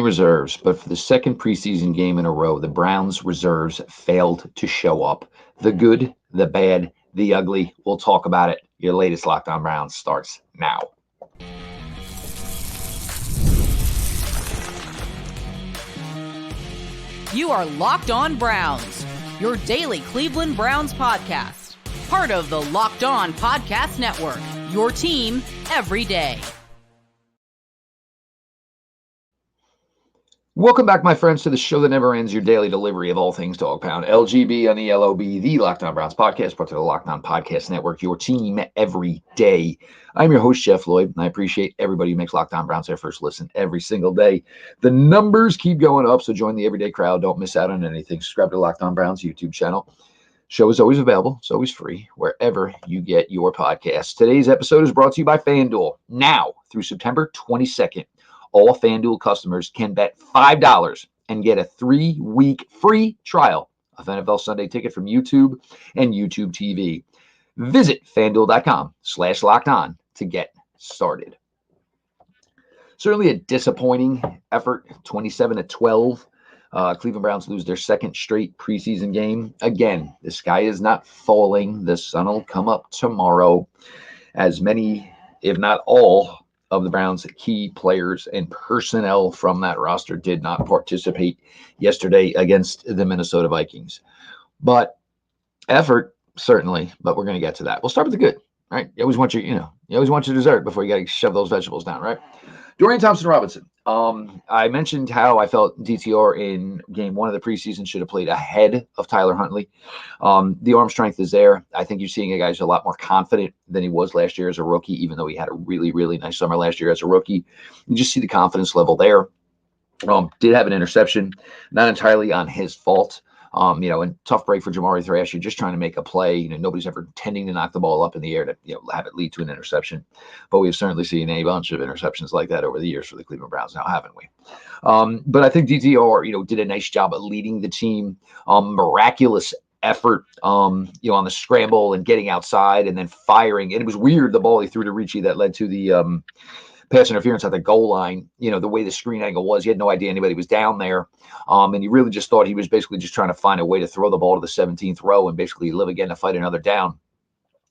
reserves, but for the second preseason game in a row, the Browns reserves failed to show up. The good, the bad, the ugly. We'll talk about it. Your latest Locked On Browns starts now. You are Locked On Browns, your daily Cleveland Browns podcast. Part of the Locked On Podcast Network, your team every day. Welcome back, my friends, to the show that never ends, your daily delivery of all things Dog Pound. LGB on the LOB, the Locked On Browns podcast, part of the Locked On Podcast Network, your team every day. I'm your host, Jeff Lloyd, and I appreciate everybody who makes Locked On Browns their first listen every single day. The numbers keep going up, so join the everyday crowd. Don't miss out on anything. Subscribe to Locked On Browns YouTube channel. Show is always available. It's always free wherever you get your podcasts. Today's episode is brought to you by FanDuel. Now through September 22nd, all FanDuel customers can bet $5 and get a 3-week free trial of NFL Sunday Ticket from YouTube and YouTube TV. Visit FanDuel.com/lockedon to get started. Certainly a disappointing effort, 27-12. Cleveland Browns lose their second straight preseason game. Again, the sky is not falling. The sun will come up tomorrow. As many, if not all, of the Browns' key players and personnel from that roster did not participate yesterday against the Minnesota Vikings. But effort, certainly, but we're going to get to that. We'll start with the good, right? You always want your dessert before you got to shove those vegetables down, right? Dorian Thompson-Robinson. I mentioned how I felt DTR in game one of the preseason should have played ahead of Tyler Huntley. The arm strength is there. I think you're seeing a guy who's a lot more confident than he was last year as a rookie, even though he had a really, really nice summer last year as a rookie. You just see the confidence level there. Did have an interception, not entirely on his fault. And tough break for Jamari Thrasher, just trying to make a play. Nobody's ever intending to knock the ball up in the air to, have it lead to an interception. But we've certainly seen a bunch of interceptions like that over the years for the Cleveland Browns now, haven't we? But I think DTR, did a nice job at leading the team. Miraculous effort, on the scramble and getting outside and then firing. And it was weird, the ball he threw to Ricci that led to the pass interference at the goal line, the way the screen angle was, he had no idea anybody was down there. And he really just thought he was basically just trying to find a way to throw the ball to the 17th row and basically live again to fight another down.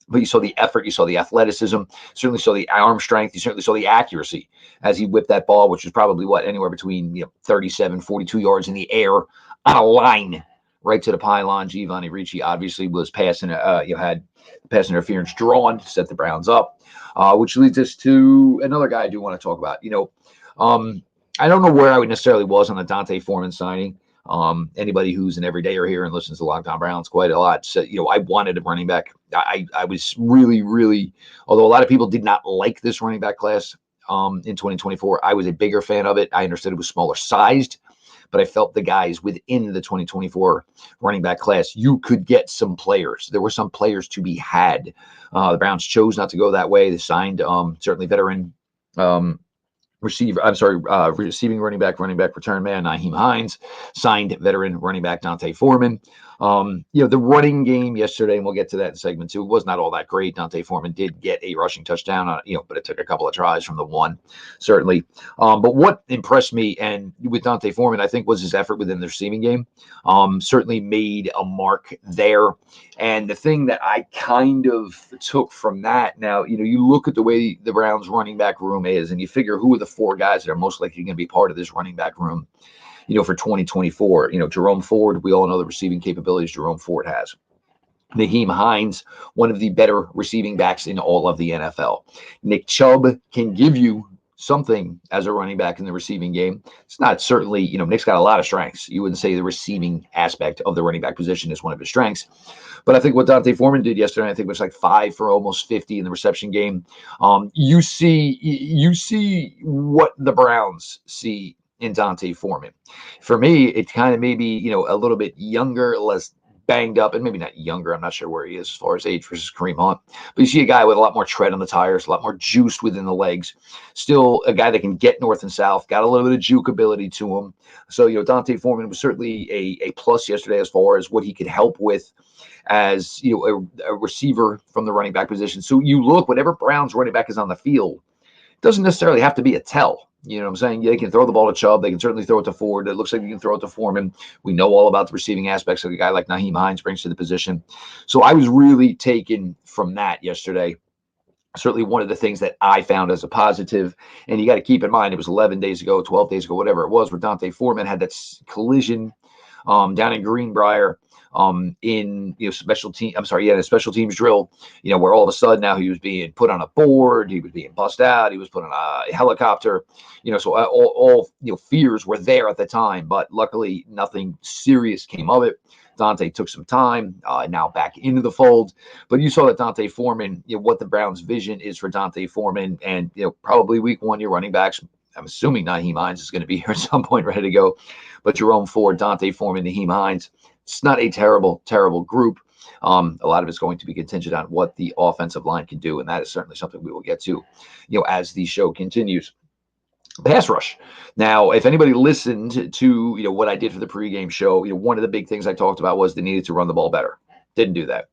But you saw the effort, you saw the athleticism, certainly saw the arm strength, you certainly saw the accuracy as he whipped that ball, which was probably anywhere between 37, 42 yards in the air on a line right to the pylon. Giovanni Ricci obviously was passing, had pass interference drawn to set the Browns up. Which leads us to another guy I do want to talk about. I don't know where I necessarily was on the Dante Foreman signing. Anybody who's an everydayer here and listens to Locked On Browns quite a lot said, I wanted a running back. I was really, really, although a lot of people did not like this running back class in 2024, I was a bigger fan of it. I understood it was smaller sized, but I felt the guys within the 2024 running back class, you could get some players. There were some players to be had. The Browns chose not to go that way. They signed certainly veteran receiving running back return man, Nyheim Hines, signed veteran running back Dante Foreman. The running game yesterday, and we'll get to that in segment 2, was not all that great. Dante Foreman did get a rushing touchdown on, but it took a couple of tries from the one, certainly. But what impressed me and with Dante Foreman, I think, was his effort within the receiving game. Certainly made a mark there. And the thing that I kind of took from that, now, you look at the way the Browns running back room is, and you figure who are the 4 guys that are most likely going to be part of this running back room, for 2024. Jerome Ford, we all know the receiving capabilities Jerome Ford has. Nyheim Hines, one of the better receiving backs in all of the NFL. Nick Chubb can give you something as a running back in the receiving game. It's not certainly, Nick's got a lot of strengths. You wouldn't say the receiving aspect of the running back position is one of his strengths. But I think what Dante Foreman did yesterday, I think was like 5 for almost 50 in the reception game. You see what the Browns see in Dante Foreman. For me, it kind of maybe, a little bit younger, less banged up, and maybe not younger. I'm not sure where he is as far as age versus Kareem Hunt. But you see a guy with a lot more tread on the tires, a lot more juice within the legs. Still a guy that can get north and south, got a little bit of juke ability to him. So, Dante Foreman was certainly a plus yesterday as far as what he could help with as, a receiver from the running back position. So you look, whenever Brown's running back is on the field, it doesn't necessarily have to be a tell. You know what I'm saying? They can throw the ball to Chubb. They can certainly throw it to Ford. It looks like you can throw it to Foreman. We know all about the receiving aspects that a guy like Nyheim Hines brings to the position. So I was really taken from that yesterday. Certainly one of the things that I found as a positive. And you got to keep in mind, it was 11 days ago, 12 days ago, whatever it was, where Dante Foreman had that collision down in Greenbrier in special team. I'm sorry, yeah, in a special teams drill. Where all of a sudden now he was being put on a board, he was being bussed out, he was put on a helicopter. So all fears were there at the time, but luckily nothing serious came of it. Dante took some time, now back into the fold. But you saw that Dante Foreman, what the Browns' vision is for Dante Foreman, and probably week one, your running backs. I'm assuming Nyheim Hines is going to be here at some point, ready to go. But Jerome Ford, Dante Foreman, Nyheim Hines, it's not a terrible, terrible group. A lot of it's going to be contingent on what the offensive line can do, and that is certainly something we will get to, as the show continues. Pass rush. Now, if anybody listened to what I did for the pregame show, one of the big things I talked about was they needed to run the ball better. Didn't do that.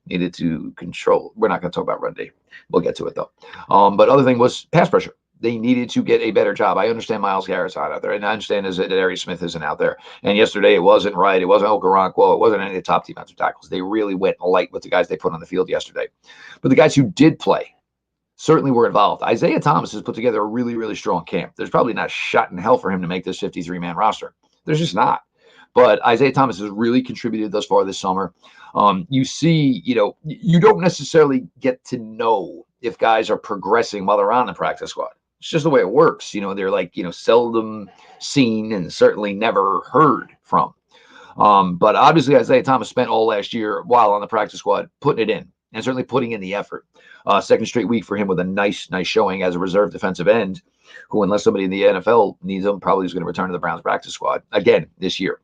Needed to control. We're not going to talk about run D. We'll get to it though. But other thing was pass pressure. They needed to get a better job. I understand Myles Garrett's not out there, and I understand that Darius Smith isn't out there. And yesterday it wasn't Wright, it wasn't Okoronkwo, it wasn't any of the top defensive tackles. They really went light with the guys they put on the field yesterday. But the guys who did play certainly were involved. Isaiah Thomas has put together a really, really strong camp. There's probably not a shot in hell for him to make this 53-man roster. There's just not. But Isaiah Thomas has really contributed thus far this summer. You see, you don't necessarily get to know if guys are progressing while they're on the practice squad. It's just the way it works. They're like, seldom seen and certainly never heard from. But obviously Isaiah Thomas spent all last year while on the practice squad putting it in and certainly putting in the effort. Second straight week for him with a nice showing as a reserve defensive end, who, unless somebody in the NFL needs him, probably is going to return to the Browns practice squad again this year.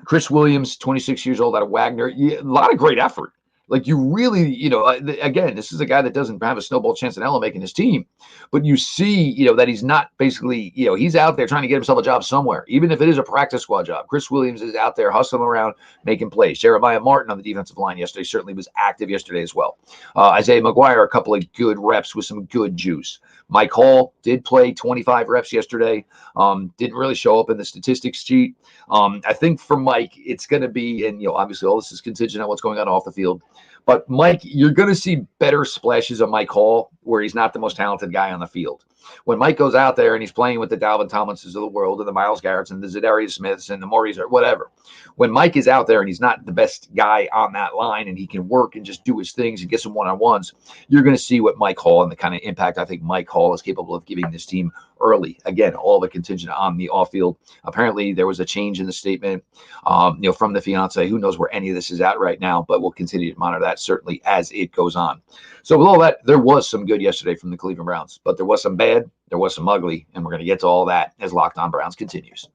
Chris Williams, 26 years old, out of Wagner. A lot of great effort. Like, you really, again, this is a guy that doesn't have a snowball chance in hell of making his team. But you see, that he's not basically, he's out there trying to get himself a job somewhere, even if it is a practice squad job. Chris Williams is out there hustling around, making plays. Jeremiah Martin on the defensive line yesterday certainly was active yesterday as well. Isaiah McGuire, a couple of good reps with some good juice. Mike Hall did play 25 reps yesterday. Didn't really show up in the statistics sheet. I think for Mike, it's going to be, and obviously all this is contingent on what's going on off the field. But Mike, you're going to see better splashes of Mike Hall where he's not the most talented guy on the field. When Mike goes out there and he's playing with the Dalvin Tomlinsons of the world and the Myles Garretts and the Zadarius Smiths and the Maurice or whatever, when Mike is out there and he's not the best guy on that line and he can work and just do his things and get some one-on-ones, you're going to see what Mike Hall and the kind of impact I think Mike Hall is capable of giving this team early. Again, all the contingent on the off field. Apparently there was a change in the statement, from the fiance. Who knows where any of this is at right now, but we'll continue to monitor that certainly as it goes on. So with all that, there was some good yesterday from the Cleveland Browns, but there was some bad, there was some ugly, and we're going to get to all that as Locked On Browns continues.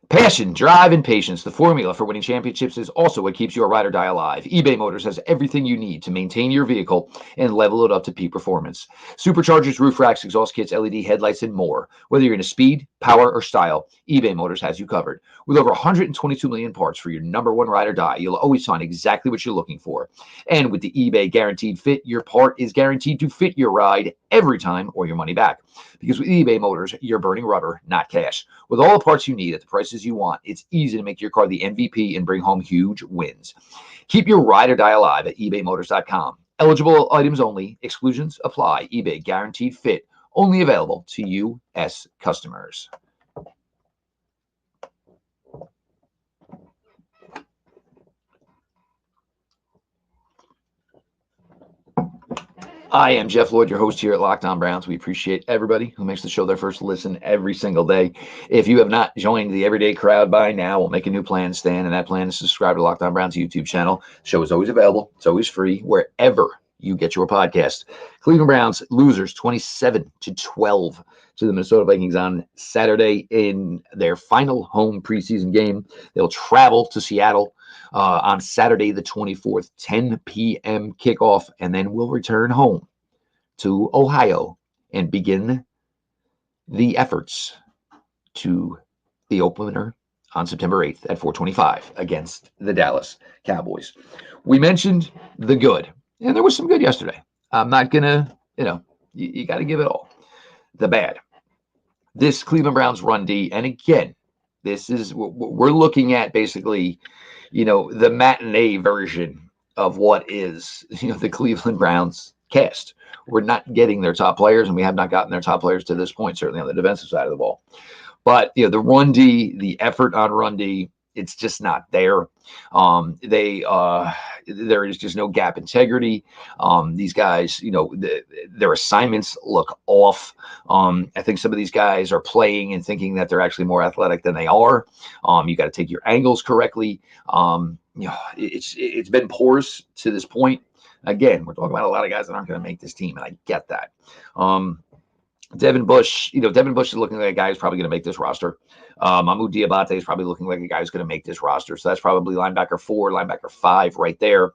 Passion, drive, and patience. The formula for winning championships is also what keeps your ride or die alive. eBay Motors has everything you need to maintain your vehicle and level it up to peak performance. Superchargers, roof racks, exhaust kits, LED headlights, and more. Whether you're into speed, power, or style, eBay Motors has you covered. With over 122 million parts for your number one ride or die, you'll always find exactly what you're looking for. And with the eBay Guaranteed Fit, your part is guaranteed to fit your ride every time or your money back. Because with eBay Motors, you're burning rubber, not cash. With all the parts you need at the prices you want, it's easy to make your car the MVP and bring home huge wins. Keep your ride or die alive at ebaymotors.com. Eligible items only. Exclusions apply. eBay Guaranteed Fit. Only available to U.S. customers. I am Jeff Lloyd, your host here at Locked On Browns. We appreciate everybody who makes the show their first listen every single day. If you have not joined the everyday crowd by now, we'll make a new plan, Stan, and that plan is subscribe to Locked On Browns YouTube channel. The show is always available. It's always free wherever you get your podcast. Cleveland Browns losers 27-12 to the Minnesota Vikings on Saturday in their final home preseason game. They'll travel to Seattle on Saturday the 24th, 10 p.m. kickoff, and then we'll return home to Ohio and begin the efforts to the opener on September 8th at 4:25 against the Dallas Cowboys. We mentioned the good. And there was some good yesterday. I'm not going to, you got to give it all. The bad. This Cleveland Browns run D, and again, this is, we're looking at basically, the matinee version of what is, the Cleveland Browns cast. We're not getting their top players, and we have not gotten their top players to this point, certainly on the defensive side of the ball. But, the run D, the effort on run D, it's just not there. There is just no gap integrity. These guys, their assignments look off. I think some of these guys are playing and thinking that they're actually more athletic than they are. You got to take your angles correctly. It's been porous to this point. Again, we're talking about a lot of guys that aren't going to make this team, and I get that. Devin Bush is looking like a guy who's probably going to make this roster. Mahmoud Diabate is probably looking like a guy who's going to make this roster. So that's probably linebacker 4, linebacker 5 right there.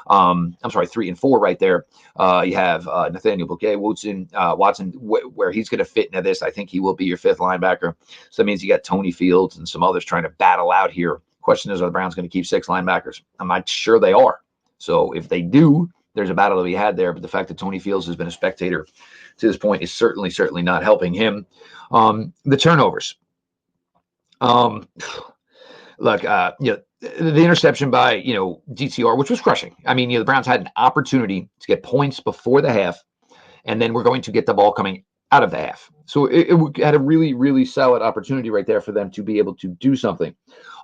I'm sorry, 3 and 4 right there. You have Nathaniel Watson, where he's going to fit into this. I think he will be your 5th linebacker. So that means you got Tony Fields and some others trying to battle out here. Question is, are the Browns going to keep 6 linebackers? I'm not sure they are. So if they do, there's a battle to be had there. But the fact that Tony Fields has been a spectator to this point is certainly not helping him. The turnovers. Look, the interception by, DTR, which was crushing. I mean, the Browns had an opportunity to get points before the half, and then we're going to get the ball coming out of the half. So it had a really, really solid opportunity right there for them to be able to do something.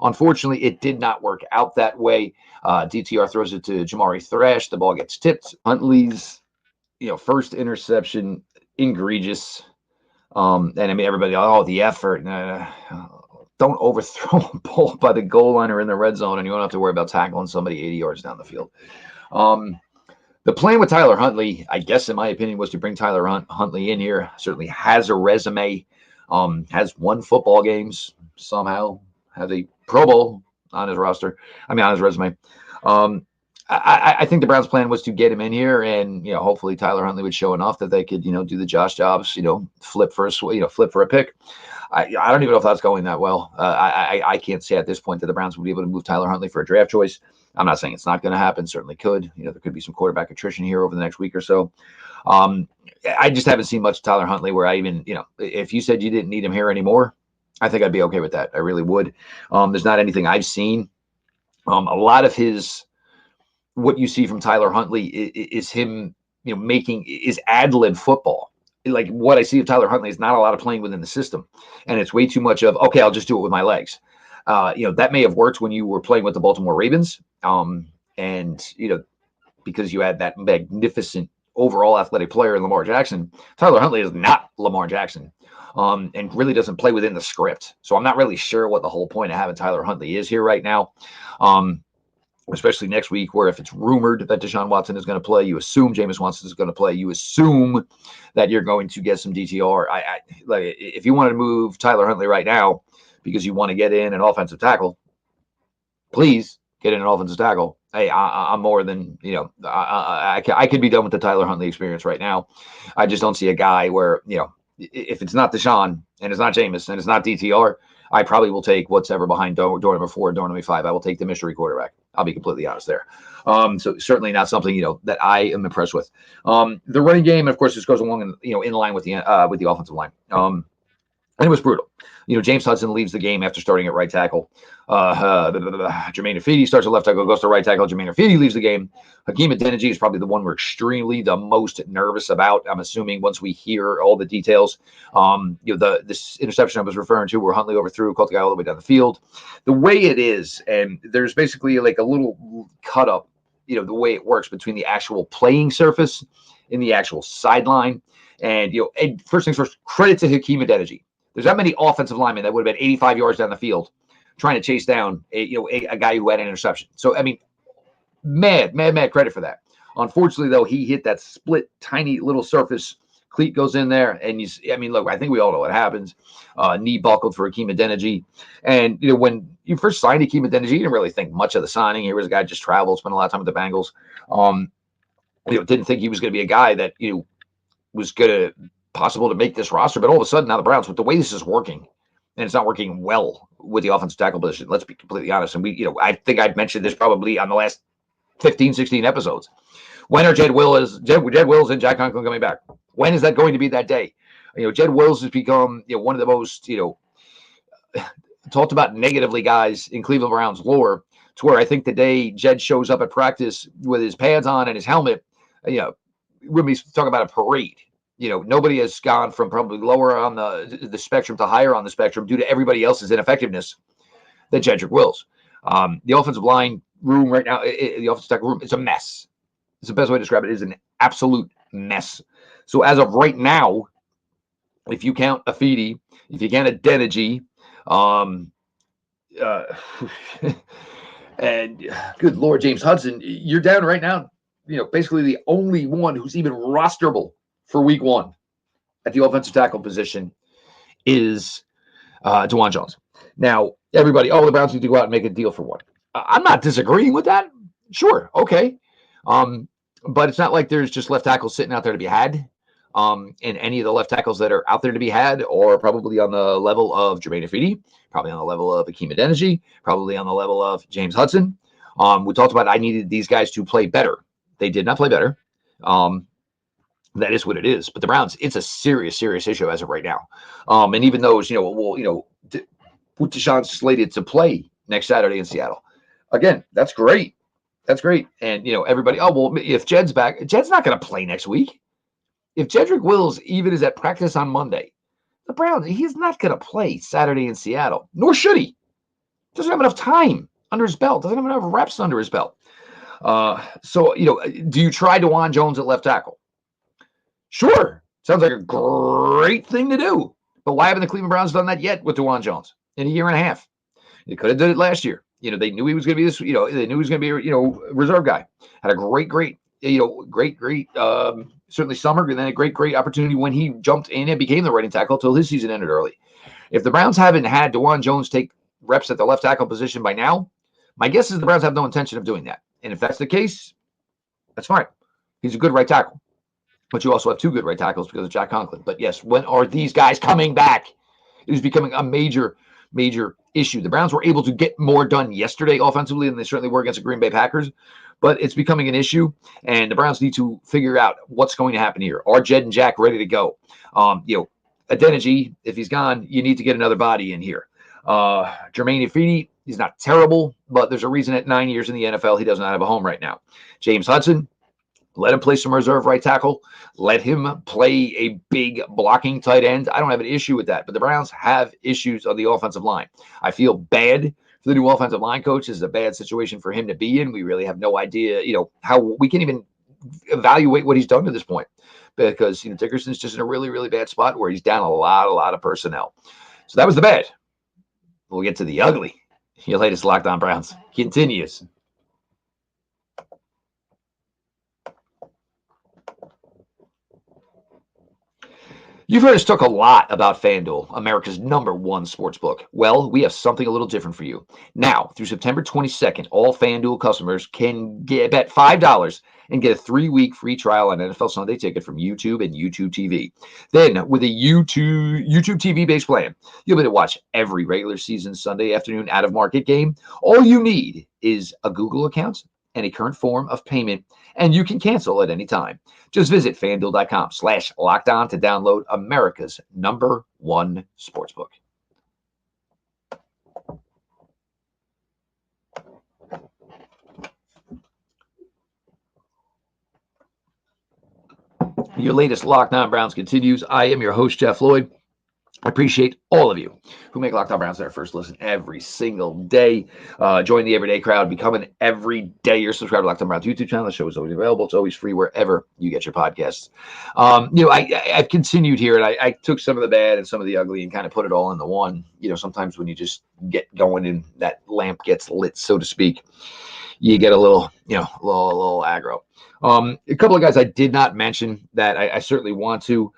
Unfortunately, it did not work out that way. DTR throws it to Jamari Thrash. The ball gets tipped. Huntley's, first interception, egregious. And I mean, everybody, the effort. Don't overthrow a ball by the goal line or in the red zone, and you don't have to worry about tackling somebody 80 yards down the field. The plan with Tyler Huntley, I guess, in my opinion, was to bring Tyler Huntley in here. Certainly has a resume, has won football games somehow, has a Pro Bowl on his roster. On his resume. I think the Browns' plan was to get him in here, and hopefully Tyler Huntley would show enough that they could do the Josh Jobs, flip for a pick. I don't even know if that's going that well. I can't say at this point that the Browns would be able to move Tyler Huntley for a draft choice. I'm not saying it's not going to happen. Certainly could. There could be some quarterback attrition here over the next week or so. I just haven't seen much of Tyler Huntley where I even, if you said you didn't need him here anymore, I think I'd be okay with that. I really would. There's not anything I've seen. A lot of what you see from Tyler Huntley is him, is ad-lib football. Like what I see of Tyler Huntley is not a lot of playing within the system. And it's way too much of, okay, I'll just do it with my legs. That may have worked when you were playing with the Baltimore Ravens. Because you had that magnificent overall athletic player in Lamar Jackson. Tyler Huntley is not Lamar Jackson. And really doesn't play within the script. So I'm not really sure what the whole point of having Tyler Huntley is here right now. Especially next week, where if it's rumored that Deshaun Watson is going to play, you assume Jameis Winston is going to play. You assume that you're going to get some DTR. Like if you wanted to move Tyler Huntley right now because you want to get in an offensive tackle, please get in an offensive tackle. Hey, I'm more than, I could be done with the Tyler Huntley experience right now. I just don't see a guy where, if it's not Deshaun and it's not Jameis and it's not DTR, I probably will take what's ever behind door number 4, door number 5. I will take the mystery quarterback. I'll be completely honest there. So certainly not something, that I am impressed with. The running game, of course, just goes along in line with the offensive line. And it was brutal. James Hudson leaves the game after starting at right tackle. Jermaine Ifedi starts at left tackle, goes to right tackle. Jermaine Ifedi leaves the game. Hakeem Adeniji is probably the one we're extremely the most nervous about. I'm assuming once we hear all the details. This interception I was referring to where Huntley overthrew, caught the guy all the way down the field. The way it is, and there's basically like a little cut up, the way it works between the actual playing surface and the actual sideline. And, and first things first, credit to Hakeem Adeniji. There's that many offensive linemen that would have been 85 yards down the field trying to chase down a guy who had an interception. So, mad credit for that. Unfortunately, though, he hit that split, tiny little surface. Cleat goes in there, and look, I think we all know what happens. Knee buckled for Hakeem Adeniji. And, when you first signed Hakeem Adeniji, you didn't really think much of the signing. Here was a guy just traveled, spent a lot of time with the Bengals. Didn't think he was going to be a guy that, was going to possible to make this roster, but all of a sudden now the Browns, with the way this is working, and it's not working well with the offensive tackle position, let's be completely honest. And I think I've mentioned this probably on the last 15, 16 episodes. When are Jed Wills and Jack Conklin coming back? When is that going to be that day? Jed Wills has become one of the most talked about negatively guys in Cleveland Browns lore, to where I think the day Jed shows up at practice with his pads on and his helmet, we'll be talking about a parade. Nobody has gone from probably lower on the spectrum to higher on the spectrum due to everybody else's ineffectiveness than Jedrick Wills. The offensive line room right now, the offensive tackle room, it's a mess. It's the best way to describe it. It is an absolute mess. So as of right now, if you count Afidi, if you count Adeniji, and good Lord, James Hudson, you're down right now. Basically the only one who's even rosterable for week 1 at the offensive tackle position is DeJuan Jones. Now, everybody, the Browns need to go out and make a deal for one. I'm not disagreeing with that. Sure, okay. But it's not like there's just left tackles sitting out there to be had. And any of the left tackles that are out there to be had are probably on the level of Jermaine Afidi, probably on the level of Akeem Adeniji, probably on the level of James Hudson. We talked about I needed these guys to play better. They did not play better. That is what it is. But the Browns, it's a serious issue as of right now. And even those, put Deshaun slated to play next Saturday in Seattle. Again, that's great. That's great. And, everybody, if Jed's back, Jed's not going to play next week. If Jedrick Wills even is at practice on Monday, the Browns, he's not going to play Saturday in Seattle, nor should he. Doesn't have enough time under his belt. Doesn't have enough reps under his belt. So, do you try DeJuan Jones at left tackle? Sure. Sounds like a great thing to do. But why haven't the Cleveland Browns done that yet with DeJuan Jones in a year and a half? They could have done it last year. They knew he was going to be this, they knew he was going to be a reserve guy. Had a great, certainly summer, and then a great opportunity when he jumped in and became the right tackle until his season ended early. If the Browns haven't had DeJuan Jones take reps at the left tackle position by now, my guess is the Browns have no intention of doing that. And if that's the case, that's fine. He's a good right tackle. But you also have 2 good right tackles because of Jack Conklin. But yes, when are these guys coming back? It was becoming a major issue. The Browns were able to get more done yesterday offensively than they certainly were against the Green Bay Packers. But it's becoming an issue, and the Browns need to figure out what's going to happen here. Are Jed and Jack ready to go? Adeniji, if he's gone, you need to get another body in here. Jermaine Afidi, he's not terrible, but there's a reason at 9 years in the NFL he does not have a home right now. James Hudson, let him play some reserve right tackle. Let him play a big blocking tight end. I don't have an issue with that, but the Browns have issues on the offensive line. I feel bad for the new offensive line coach. This is a bad situation for him to be in. We really have no idea, how we can even evaluate what he's done to this point, because Dickerson's just in a really bad spot where he's down a lot of personnel. So that was the bad. We'll get to the ugly. Your latest Locked On Browns continues. You've heard us talk a lot about FanDuel, America's #1 sportsbook. Well, we have something a little different for you. Now, through September 22nd, all FanDuel customers can bet $5 and get a 3-week free trial on NFL Sunday Ticket from YouTube and YouTube TV. Then, with a YouTube TV-based plan, you'll be able to watch every regular season Sunday afternoon out-of-market game. All you need is a Google account and a current form of payment, and you can cancel at any time. Just visit FanDuel.com/lockedon to download America's #1 sportsbook. Your latest Locked On Browns continues. I am your host, Jeff Lloyd. I appreciate all of you who make Locked On Browns their first listen every single day. Join the everyday crowd. Become an everydayer. Subscribe to Locked On Browns YouTube channel. The show is always available. It's always free wherever you get your podcasts. I've continued here, and I took some of the bad and some of the ugly and kind of put it all into one. Sometimes when you just get going and that lamp gets lit, so to speak, you get a little aggro. A couple of guys I did not mention that I certainly want to.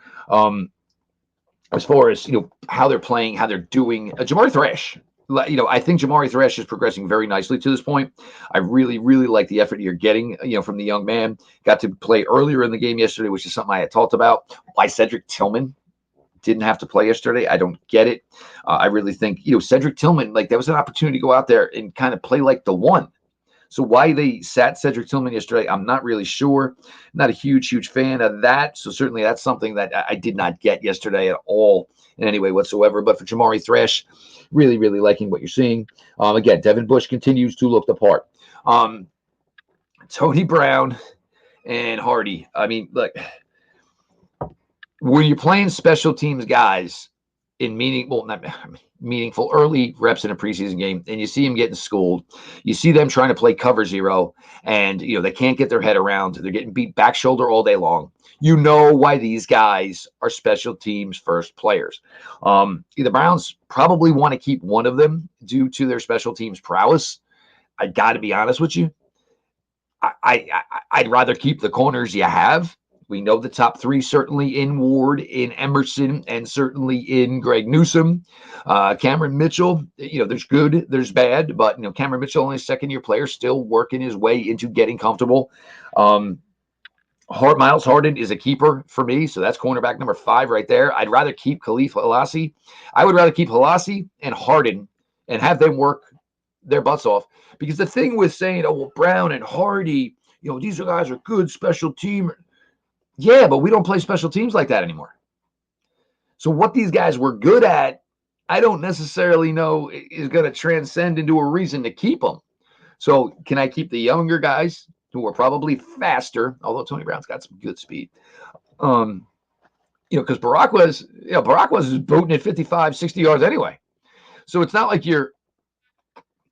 As far as, how they're playing, how they're doing. Jamari Thrash, I think Jamari Thrash is progressing very nicely to this point. I really like the effort you're getting, from the young man. Got to play earlier in the game yesterday, which is something I had talked about. Why Cedric Tillman didn't have to play yesterday, I don't get it. I really think, Cedric Tillman, that was an opportunity to go out there and kind of play like the one. So why they sat Cedric Tillman yesterday, I'm not really sure. Not a huge fan of that. So certainly that's something that I did not get yesterday at all in any way whatsoever. But for Jamari Thrash, really liking what you're seeing. Again, Devin Bush continues to look the part. Tony Brown and Hardy. I mean, look, when you're playing special teams guys in meaningful early reps in a preseason game, and you see them getting schooled, you see them trying to play cover zero, and they can't get their head around. They're getting beat back shoulder all day long. You know why these guys are special teams first players. The Browns probably want to keep one of them due to their special teams prowess. I got to be honest with you. I'd rather keep the corners you have. We know the top three, certainly in Ward, in Emerson, and certainly in Greg Newsome. Cameron Mitchell, there's good, there's bad, but, Cameron Mitchell, only a second-year player, still working his way into getting comfortable. Miles Harden is a keeper for me, so that's cornerback number 5 right there. I'd rather keep Khalif Halassi. I would rather keep Halassi and Harden and have them work their butts off. Because the thing with saying, Brown and Hardy, these guys are good special team. Yeah, but we don't play special teams like that anymore. So what these guys were good at, I don't necessarily know is going to transcend into a reason to keep them. So can I keep the younger guys who are probably faster, although Tony Brown's got some good speed? Because Barack was booting at 55, 60 yards anyway. So it's not like you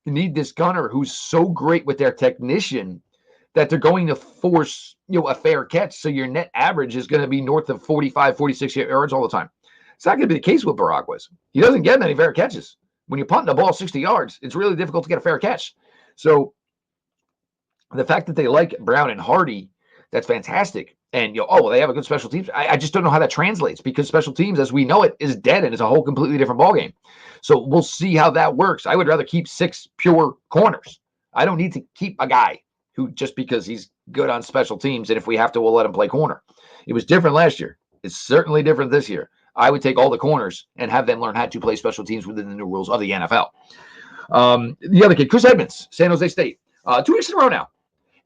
need this gunner who's so great with their technician that they're going to force a fair catch. So your net average is going to be north of 45, 46 yards all the time. It's not going to be the case with Barack was. He doesn't get many fair catches. When you're punting the ball 60 yards, it's really difficult to get a fair catch. So the fact that they like Brown and Hardy, that's fantastic. And they have a good special teams. I just don't know how that translates, because special teams, as we know it, is dead and it's a whole completely different ballgame. So we'll see how that works. I would rather keep 6 pure corners. I don't need to keep a guy who, just because he's good on special teams, and if we have to, we'll let him play corner. It was different last year. It's certainly different this year. I would take all the corners and have them learn how to play special teams within the new rules of the NFL. The other kid, Chris Edmonds, San Jose State, 2 weeks in a row now.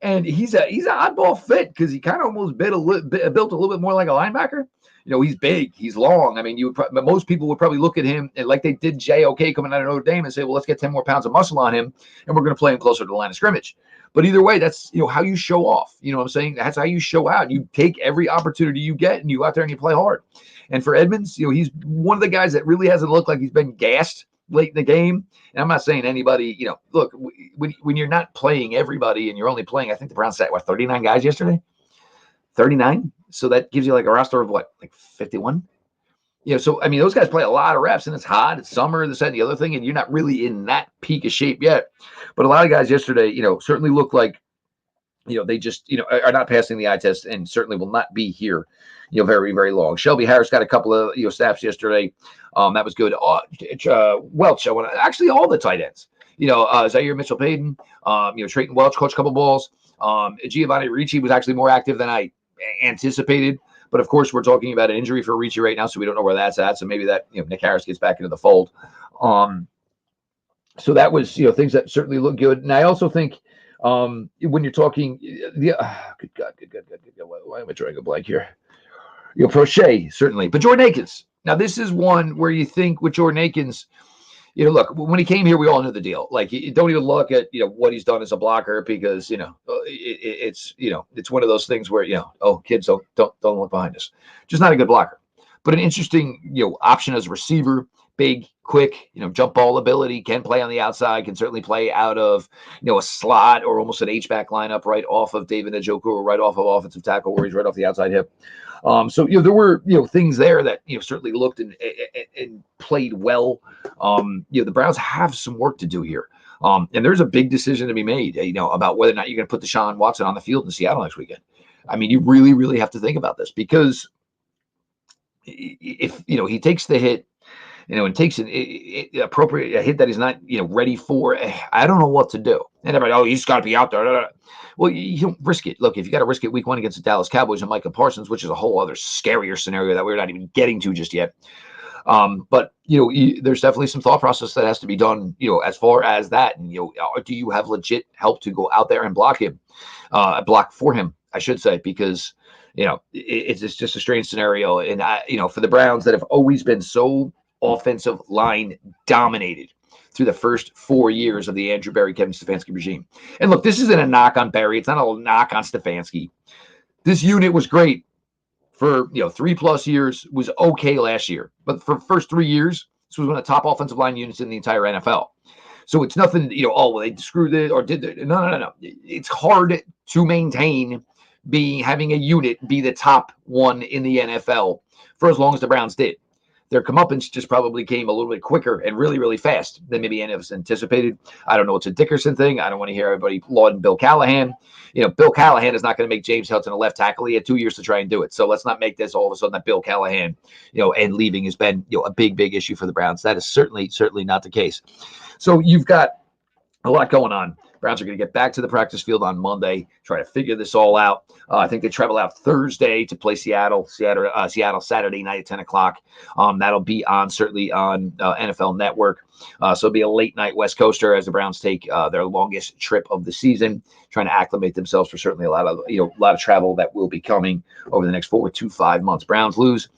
And he's an oddball fit because he kind of almost built a little bit more like a linebacker. He's big, he's long. I mean, most people would probably look at him like they did JOK coming out of Notre Dame and say, well, let's get 10 more pounds of muscle on him, and we're going to play him closer to the line of scrimmage. But either way, that's how you show off. You know what I'm saying? That's how you show out. You take every opportunity you get, and you go out there and you play hard. And for Edmonds, he's one of the guys that really hasn't looked like he's been gassed late in the game. And I'm not saying anybody, look, when you're not playing everybody and you're only playing, I think the Browns sat, 39 guys yesterday? 39? So that gives you like a roster of what, like 51? So, I mean, those guys play a lot of reps, and it's hot, it's summer, this, that, and the other thing, and you're not really in that peak of shape yet. But a lot of guys yesterday, certainly look like, they just, are not passing the eye test, and certainly will not be here, very, very long. Shelby Harris got a couple of, snaps yesterday. That was good. Welch, actually all the tight ends. Zaire Mitchell-Payton, Trayton Welch caught a couple balls. Giovanni Ricci was actually more active than I anticipated. But of course, we're talking about an injury for Ricci right now, so we don't know where that's at. So maybe that Nick Harris gets back into the fold. So that was things that certainly look good. And I also think when you're talking, good God, why am I drawing a blank here? Prochet certainly, but Jordan Akins. Now this is one where you think with Jordan Akins, look, when he came here, we all knew the deal. Like, you don't even look at, what he's done as a blocker, because, it's one of those things where, kids don't look behind us. Just not a good blocker, but an interesting, option as a receiver, big, quick, jump ball ability, can play on the outside, can certainly play out of, a slot or almost an H-back lineup right off of David Njoku or right off of offensive tackle where he's right off the outside hip. So, there were, things there that, certainly looked and played well. The Browns have some work to do here. And there's a big decision to be made, about whether or not you're going to put Deshaun Watson on the field in Seattle next weekend. I mean, you really, really have to think about this, because if, he takes the hit, and takes an appropriate hit that he's not, ready for, I don't know what to do. And everybody, he's got to be out there. Well, you don't risk it. Look, if you got to risk it week 1 against the Dallas Cowboys and Micah Parsons, which is a whole other scarier scenario that we're not even getting to just yet. But there's definitely some thought process that has to be done, as far as that. And do you have legit help to go out there and block him, block for him, I should say, because it's just a strange scenario. And for the Browns that have always been so offensive line dominated through the first 4 years of the Andrew Berry, Kevin Stefanski regime. And look, this isn't a knock on Berry. It's not a knock on Stefanski. This unit was great for 3+ years, was okay last year, but for the first 3 years, this was one of the top offensive line units in the entire NFL. So it's nothing, well, they screwed it or did it. No. It's hard to maintain having a unit be the top one in the NFL for as long as the Browns did. Their comeuppance just probably came a little bit quicker and really, really fast than maybe any of us anticipated. I don't know. It's a Dickerson thing. I don't want to hear everybody lauding Bill Callahan. Bill Callahan is not going to make James Hilton a left tackle. He had 2 years to try and do it. So let's not make this all of a sudden that Bill Callahan, and leaving has been, a big, big issue for the Browns. That is certainly not the case. So you've got a lot going on. Browns are going to get back to the practice field on Monday, try to figure this all out. I think they travel out Thursday to play Seattle Saturday night at 10 o'clock. That'll be certainly on NFL Network. So it'll be a late night West Coaster as the Browns take their longest trip of the season, trying to acclimate themselves for certainly a lot of travel that will be coming over the next 4 to 5 months. Browns lose.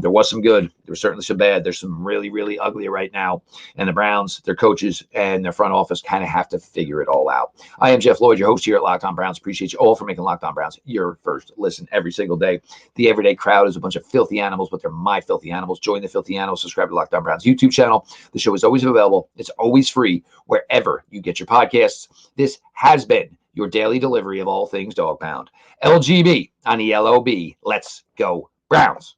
There was some good. There was certainly some bad. There's some really, really ugly right now. And the Browns, their coaches, and their front office kind of have to figure it all out. I am Jeff Lloyd, your host here at Locked On Browns. Appreciate you all for making Locked On Browns your first listen every single day. The everyday crowd is a bunch of filthy animals, but they're my filthy animals. Join the filthy animals. Subscribe to Locked On Browns YouTube channel. The show is always available. It's always free wherever you get your podcasts. This has been your daily delivery of all things dog pound. LGB on the LOB. Let's go Browns.